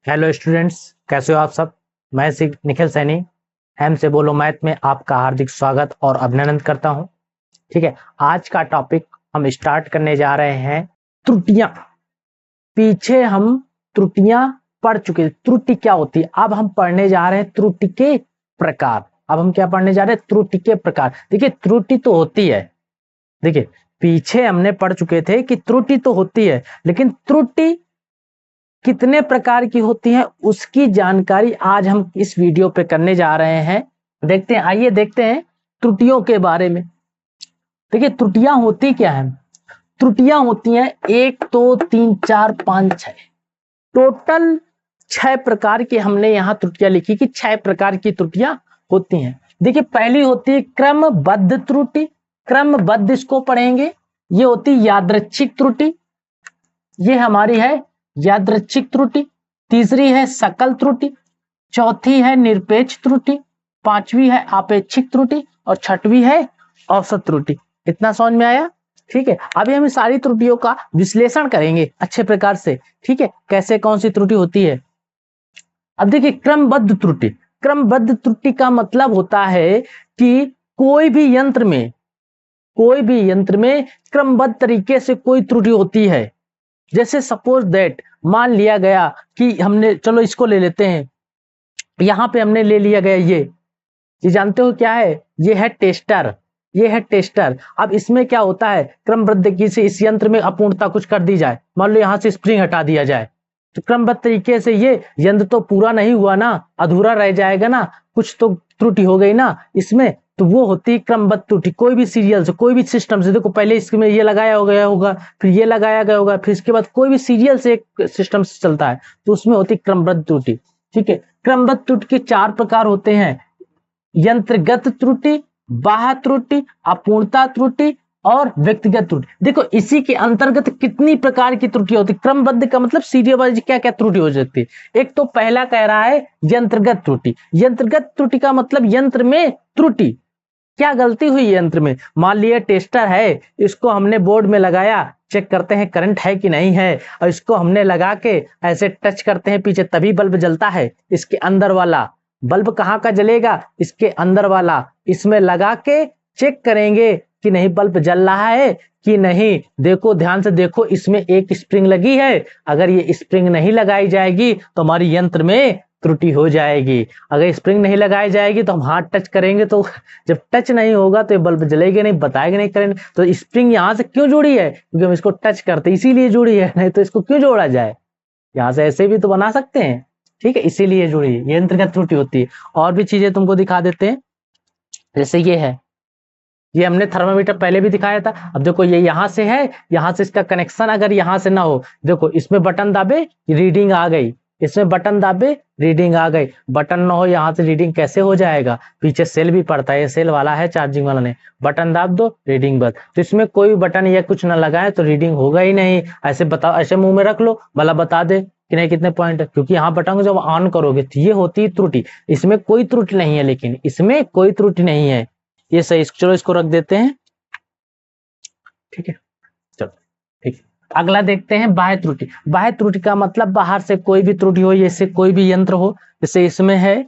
Hello students, कैसे हो आप सब। मैं निखिल सैनी एम से बोलो मैथ में आपका हार्दिक स्वागत और अभिनंदन करता हूं। ठीक है, आज का टॉपिक हम स्टार्ट करने जा रहे हैं त्रुटियां। पीछे हम त्रुटियां पढ़ चुके, त्रुटि क्या होती है। अब हम पढ़ने जा रहे हैं त्रुटि के प्रकार। अब हम क्या पढ़ने जा रहे हैं? त्रुटि के प्रकार। देखिए, त्रुटि तो होती है, देखिए पीछे हमने पढ़ चुके थे कि त्रुटि तो होती है, लेकिन त्रुटि कितने प्रकार की होती है उसकी जानकारी आज हम इस वीडियो पे करने जा रहे हैं। देखते हैं, आइए देखते हैं त्रुटियों के बारे में। देखिए, त्रुटियां होती क्या है? त्रुटियां होती हैं 1 2 3 4 5 6, टोटल 6 प्रकार की हमने यहाँ त्रुटियां लिखी कि 6 प्रकार की त्रुटियां होती हैं। देखिए, पहली होती है क्रमबद्ध त्रुटि। क्रमबद्ध इसको पढ़ेंगे। ये होती यादृच्छिक त्रुटि, ये हमारी है यादृच्छिक त्रुटि। तीसरी है सकल त्रुटि, चौथी है निरपेक्ष त्रुटि, पांचवी है आपेक्षिक त्रुटि और छठवीं है औसत त्रुटि। इतना समझ में आया? ठीक है, अभी हम सारी त्रुटियों का विश्लेषण करेंगे अच्छे प्रकार से। ठीक है, कैसे कौन सी त्रुटि होती है। अब देखिए, क्रमबद्ध त्रुटि। क्रमबद्ध त्रुटि का मतलब होता है कि कोई भी यंत्र में क्रमबद्ध तरीके से कोई त्रुटि होती है। जैसे सपोज दैट, मान लिया गया कि हमने, चलो इसको ले लेते हैं, यहां पे हमने ले लिया गया ये जानते हो क्या है? ये है टेस्टर, ये है टेस्टर। अब इसमें क्या होता है? क्रमबद्ध तरीके से इस यंत्र में अपूर्णता कुछ कर दी जाए, मान लो यहां से स्प्रिंग हटा दिया जाए, तो क्रमबद्ध तरीके से ये यंत्र तो पूरा नहीं हुआ ना, अधूरा रह जाएगा ना, कुछ तो त्रुटि हो गई ना इसमें, तो वो होती है क्रमबद्ध त्रुटि। कोई भी सीरियल से, कोई भी सिस्टम से, देखो पहले इसमें ये लगाया हो गया होगा, फिर ये लगाया गया होगा, फिर इसके बाद कोई भी सीरियल से एक सिस्टम से चलता है, तो उसमें होती है क्रमबद्ध त्रुटि। ठीक है, क्रमबद्ध त्रुटि के 4 प्रकार होते हैं: यंत्रगत त्रुटि, बाह्य त्रुटि, अपूर्णता त्रुटि और व्यक्तिगत त्रुटि। देखो, इसी के अंतर्गत कितनी प्रकार की त्रुटि होती है। क्रमबद्ध का मतलब सीरियल वाइज क्या क्या त्रुटि हो जाती है। एक तो पहला कह रहा है यंत्रगत त्रुटि। यंत्रगत त्रुटि का मतलब यंत्र में त्रुटि, क्या गलती हुई यंत्र में। मान लिया टेस्टर है, इसको हमने बोर्ड में लगाया, चेक करते हैं करंट है कि नहीं है, और इसको हमने लगा के ऐसे टच करते हैं पीछे, तभी बल्ब जलता है। इसके अंदर वाला बल्ब कहाँ का जलेगा? इसके अंदर वाला। इसमें लगा के चेक करेंगे कि नहीं बल्ब जल रहा है कि नहीं। देखो, ध्यान से देखो, इसमें एक स्प्रिंग लगी है, अगर ये स्प्रिंग नहीं लगाई जाएगी तो हमारी यंत्र में त्रुटि हो जाएगी। अगर स्प्रिंग नहीं लगाई जाएगी तो हम हाथ टच करेंगे, तो जब टच नहीं होगा तो ये बल्ब जलेगा नहीं, बताएगा नहीं करंट। तो स्प्रिंग यहाँ से क्यों जुड़ी है? क्योंकि हम इसको टच करते इसीलिए जुड़ी है, नहीं तो इसको क्यों जोड़ा जाए? यहाँ से ऐसे भी तो बना सकते हैं। ठीक है, इसीलिए जुड़ी है, यंत्रगत त्रुटि होती है। और भी चीजें तुमको दिखा देते हैं, जैसे ये है, ये हमने थर्मामीटर पहले भी दिखाया था। अब देखो, ये यहाँ से है, यहाँ से इसका कनेक्शन अगर यहाँ से ना हो, देखो इसमें बटन दाबे रीडिंग आ गई, इसमें बटन दाबे रीडिंग आ गई, बटन ना हो यहाँ से रीडिंग कैसे हो जाएगा? पीछे सेल भी पड़ता है, ये सेल वाला है, चार्जिंग वाला नहीं। बटन दाब दो, रीडिंग बंद। तो इसमें कोई बटन या कुछ ना लगाए तो रीडिंग होगा ही नहीं। ऐसे बताओ, ऐसे मुंह में रख लो, भला बता दे कि नहीं कितने पॉइंट है, क्योंकि यहाँ बटन को जब ऑन करोगे तो ये होती है त्रुटि। इसमें कोई त्रुटि नहीं है, लेकिन इसमें कोई त्रुटि नहीं है, ये सही। चलो इसको रख देते हैं। ठीक है, चलो ठीक है। अगला देखते हैं बाह्य त्रुटि। बाह्य त्रुटि का मतलब बाहर से कोई भी त्रुटि हो, जैसे कोई भी यंत्र हो, जैसे इसमें है,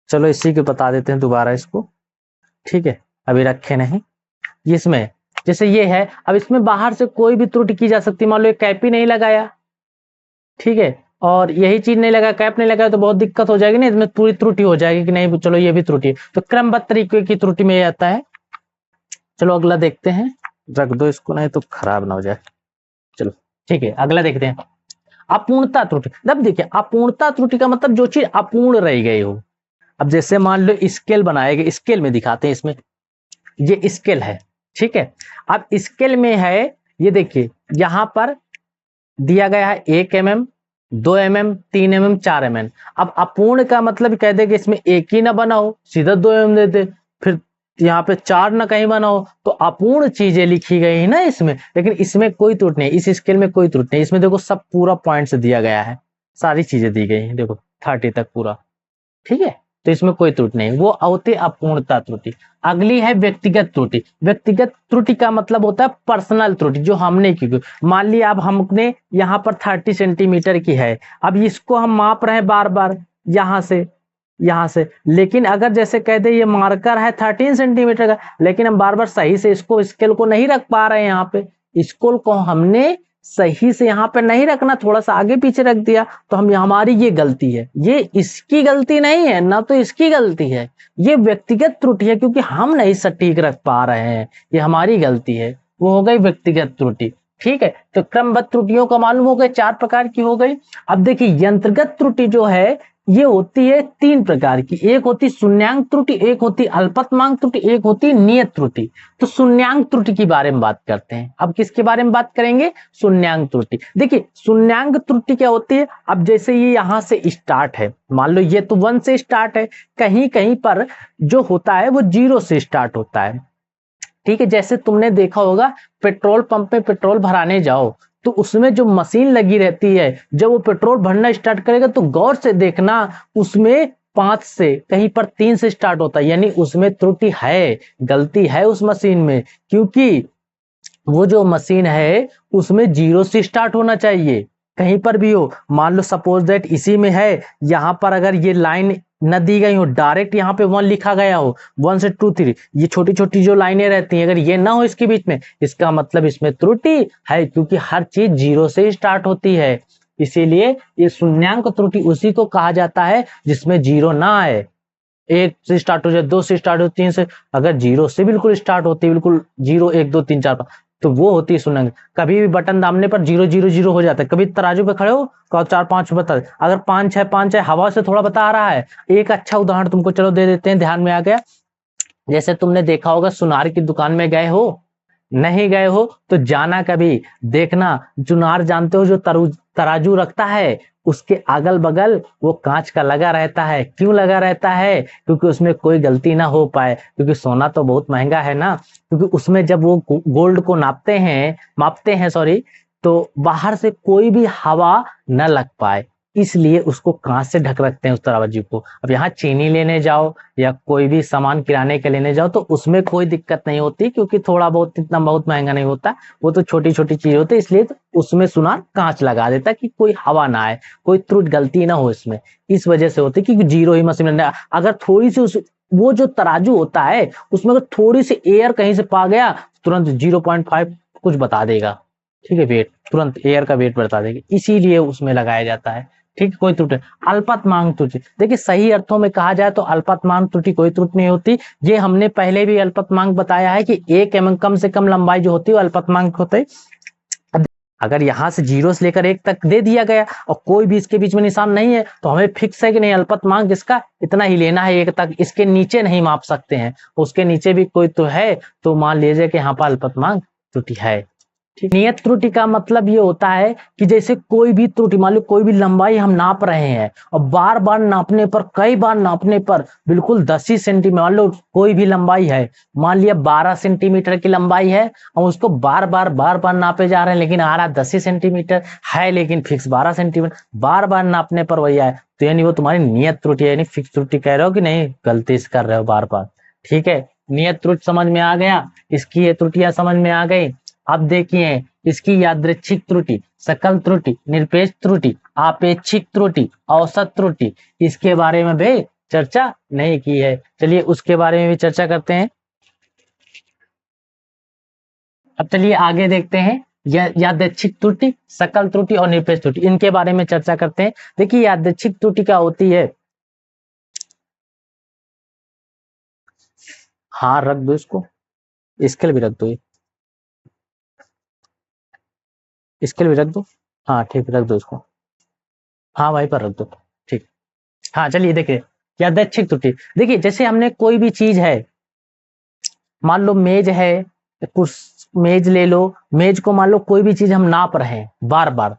चलो इसी को बता देते हैं दोबारा इसको। ठीक है, अभी रखे नहीं, इसमें जैसे ये है, अब इसमें बाहर से कोई भी त्रुटि की जा सकती है। मान लो ये कैप ही नहीं लगाया, ठीक है, और यही चीज नहीं लगा, कैप नहीं लगाया, तो बहुत दिक्कत हो जाएगी ना, इसमें पूरी त्रुटि हो जाएगी कि नहीं। चलो ये भी त्रुटि है, तो क्रमबद्ध तरीके की त्रुटि में ये आता है। चलो अगला देखते हैं, रख दो इसको, नहीं तो खराब ना हो जाए। चलो ठीक है, अगला देखते हैं अपूर्णता त्रुटि। अब देखिए, अपूर्णता त्रुटि का मतलब जो चीज अपूर्ण रह गई हो। अब जैसे मान लो स्केल बनाएगा, स्केल में दिखाते हैं, इसमें ये स्केल है, ठीक है। अब स्केल में है, ये देखिए यहां पर दिया गया है 1 mm, 2 mm, 3 mm, 4 mm। अब अपूर्ण का मतलब कह दे कि इसमें एक ही ना बना हो, सीधा 2 mm दे दे, फिर यहाँ पे 4 ना कहीं बना हो, तो अपूर्ण चीजें लिखी गई है ना इसमें। लेकिन इसमें कोई त्रुटि नहीं, इस स्केल में कोई त्रुटि नहीं। इसमें देखो सब पूरा पॉइंट से दिया गया है, सारी चीजें दी गई हैं, देखो 30 तक पूरा। ठीक है, तो इसमें कोई त्रुटि नहीं, वो होती है अपूर्णता त्रुटि। अगली है व्यक्तिगत त्रुटि। व्यक्तिगत त्रुटि का मतलब होता है पर्सनल त्रुटि, जो हमने की। मान लिया अब हमने यहाँ पर 30 सेंटीमीटर की है, अब इसको हम माप रहे हैं बार बार यहाँ से, लेकिन अगर जैसे कह दे ये मार्कर है 13 सेंटीमीटर का, लेकिन हम बार बार सही से इसको स्केल को नहीं रख पा रहे हैं, यहाँ पे स्केल को हमने सही से यहाँ पे नहीं रखना, थोड़ा सा आगे पीछे रख दिया, तो हमारी ये गलती है। ये इसकी गलती नहीं है ना, तो इसकी गलती है, ये व्यक्तिगत त्रुटि है, क्योंकि हम नहीं सटीक रख पा रहे हैं, ये हमारी गलती है, वो हो गई व्यक्तिगत त्रुटि। ठीक है, तो क्रमबद्ध त्रुटियों का मालूम हो गए, 4 प्रकार की हो गई। अब देखिए यंत्रगत त्रुटि जो है ये होती है 3 प्रकार की, एक होती शून्यांक त्रुटि, एक होती अल्पतमांक त्रुटि, एक होती नियत त्रुटि। तो शून्यांक त्रुटि के बारे में बात करते हैं। अब किसके बारे में बात करेंगे? शून्यांक त्रुटि। देखिए शून्यांक त्रुटि क्या होती है? अब जैसे ये यहाँ से स्टार्ट है, मान लो ये तो 1 से स्टार्ट है, कहीं कहीं पर जो होता है वो 0 से स्टार्ट होता है। ठीक है, जैसे तुमने देखा होगा पेट्रोल पंप में पेट्रोल भराने जाओ तो उसमें जो मशीन लगी रहती है, जब वो पेट्रोल भरना स्टार्ट करेगा तो गौर से देखना, उसमें 5 से कहीं पर 3 से स्टार्ट होता है, यानी उसमें त्रुटि है, गलती है उस मशीन में, क्योंकि वो जो मशीन है उसमें 0 से स्टार्ट होना चाहिए, कहीं पर भी हो। मान लो सपोज दैट इसी में है, यहाँ पर अगर ये लाइन न दी गई हो, डायरेक्ट यहाँ पे 1 लिखा गया हो, 1 से 2 3, ये छोटी छोटी जो लाइनें रहती हैं, अगर ये ना हो इसके बीच में, इसका मतलब इसमें त्रुटि है, क्योंकि हर चीज 0 से स्टार्ट होती है। इसीलिए ये शून्यांक त्रुटि उसी को कहा जाता है जिसमें 0 ना आए। 1 से स्टार्ट हो जाए, 2 से स्टार्ट हो, 3 से, अगर 0 से बिल्कुल स्टार्ट होती है, बिल्कुल 0 1 2 3 4 5, तो वो होती है शून्यांक। कभी भी बटन दाबने पर 0 0 0 हो जाता है। कभी तराजू पे खड़े हो, 4 5 बता, अगर 5 है 5 है, हवा से थोड़ा बता रहा है। एक अच्छा उदाहरण तुमको चलो दे देते हैं, ध्यान में आ गया। जैसे तुमने देखा होगा सुनार की दुकान में गए हो, नहीं गए हो तो जाना कभी, देखना चुनार जानते हो जो तराजू रखता है, उसके अगल बगल वो कांच का लगा रहता है। क्यों लगा रहता है? क्योंकि उसमें कोई गलती ना हो पाए, क्योंकि सोना तो बहुत महंगा है ना, क्योंकि उसमें जब वो गोल्ड को मापते हैं सॉरी, तो बाहर से कोई भी हवा न लग पाए, इसलिए उसको कांच से ढक रखते हैं उस तराजू को। अब यहाँ चीनी लेने जाओ या कोई भी सामान किराने के लेने जाओ तो उसमें कोई दिक्कत नहीं होती, क्योंकि थोड़ा बहुत इतना बहुत महंगा नहीं होता, वो तो छोटी छोटी चीज होती है, इसलिए तो उसमें सुनार कांच लगा देता है कि कोई हवा ना आए, कोई त्रुटि गलती ना हो इसमें। इस वजह से होती है कि 0 ही मशीन, अगर थोड़ी सी वो जो तराजू होता है उसमें अगर थोड़ी सी एयर कहीं से पा गया, तुरंत 0.5 कुछ बता देगा। ठीक है, वेट तुरंत एयर का वेट बता देगा, इसीलिए उसमें लगाया जाता है। ठीक, कोई त्रुटि। अल्पतमांक त्रुटि, देखिए सही अर्थों में कहा जाए तो अल्पतमांक त्रुटि कोई त्रुटि नहीं होती। ये हमने पहले भी अल्पतमांक बताया है कि 1 mm कम से कम लंबाई जो होती है वो अल्पतमांक होते है। अगर यहाँ से 0 से लेकर 1 तक दे दिया गया और कोई भी इसके बीच में निशान नहीं है, तो हमें फिक्स है कि नहीं अल्पतमांक इसका इतना ही लेना है, 1 तक, इसके नीचे नहीं माप सकते हैं। उसके नीचे भी कोई तो है तो मान लीजिए कि यहाँ पर अल्पतमांक त्रुटि है। नियत त्रुटि का मतलब ये होता है कि जैसे कोई भी त्रुटि, मान लो कोई भी लंबाई हम नाप रहे हैं और बार बार नापने पर, कई बार नापने पर बिल्कुल 10 ही सेंटीमीटर, मान लो कोई भी लंबाई है, मान लिया 12 सेंटीमीटर की लंबाई है और उसको बार बार नापे जा रहे हैं, लेकिन आ रहा 10 ही सेंटीमीटर है, लेकिन फिक्स 12 सेंटीमीटर, बार बार नापने पर वही आए, तो यानी वो तुम्हारी नियत त्रुटि है, यानी फिक्स त्रुटि कह रहे हो कि नहीं, गलती से कर रहे हो बार बार। ठीक है, नियत त्रुटि समझ में आ गया, इसकी ये त्रुटियां समझ में आ गई। अब देखिए इसकी यादृच्छिक त्रुटि, सकल त्रुटि, निरपेक्ष त्रुटि, आपेक्षिक त्रुटि, औसत त्रुटि, इसके बारे में भी चर्चा नहीं की है। चलिए उसके बारे में भी चर्चा करते हैं। अब चलिए आगे देखते हैं, यादृच्छिक त्रुटि, सकल त्रुटि और निरपेक्ष त्रुटि, इनके बारे में चर्चा करते हैं। देखिए यादृच्छिक त्रुटि क्या होती है, हाँ रख दो इसको, स्केल भी रख दो, स्केल भी रख दो, हाँ ठीक, रख दो इसको, हाँ वहीं पर रख दो, ठीक। हाँ चलिए देखिए यादृच्छिक त्रुटि, देखिए जैसे हमने कोई भी चीज है, मान लो मेज है, कुछ मेज ले लो, मेज को मान लो कोई भी चीज हम नाप रहे हैं बार बार,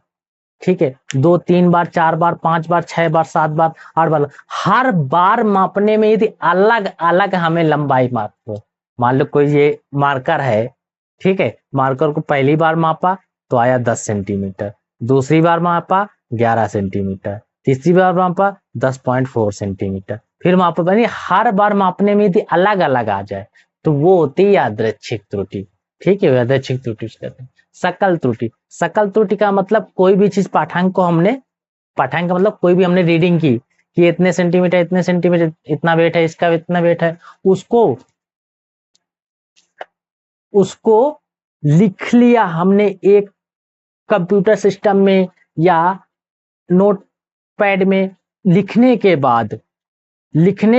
ठीक है, 2 3 बार, 4 बार, 5 बार, 6 बार, 7 बार, 8 बार, हर बार मापने में यदि अलग अलग हमें लंबाई मापो, मान लो कोई ये मार्कर है, ठीक है, मार्कर को पहली बार मापा तो आया 10 सेंटीमीटर, दूसरी बार मापा 11 सेंटीमीटर, तीसरी बार मापा 10.4 सेंटीमीटर, फिर माप यानी हर बार मापने में यदि अलग अलग आ जाए तो वो होती है यादृच्छिक त्रुटि। ठीक है, यादृच्छिक त्रुटि उसको कहते हैं। सकल त्रुटि, सकल त्रुटि का मतलब कोई भी चीज पाठांक को हमने, पाठांक का मतलब कोई भी हमने रीडिंग की कि इतने सेंटीमीटर इतने सेंटीमीटर इतना वेट है, इसका इतना वेट है, उसको उसको लिख लिया हमने एक कंप्यूटर सिस्टम में या नोट पैड में, लिखने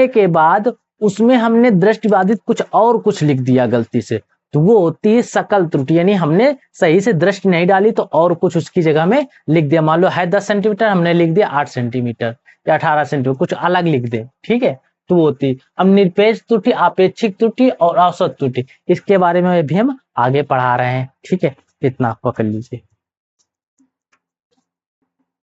के बाद उसमें हमने दृष्टिबाधित कुछ और कुछ लिख दिया गलती से, तो वो होती है सकल त्रुटि। यानी हमने सही से दृष्टि नहीं डाली तो और कुछ उसकी जगह में लिख दिया। मान लो है 10 सेंटीमीटर, हमने लिख दिया 8 सेंटीमीटर या 18 सेंटीमीटर, कुछ अलग लिख दे, ठीक है, तो वो होती है। अब निरपेक्ष त्रुटि, आपेक्षिक त्रुटि और औसत त्रुटि, इसके बारे में भी हम आगे पढ़ा रहे हैं। ठीक है, इतना पकड़ लीजिए।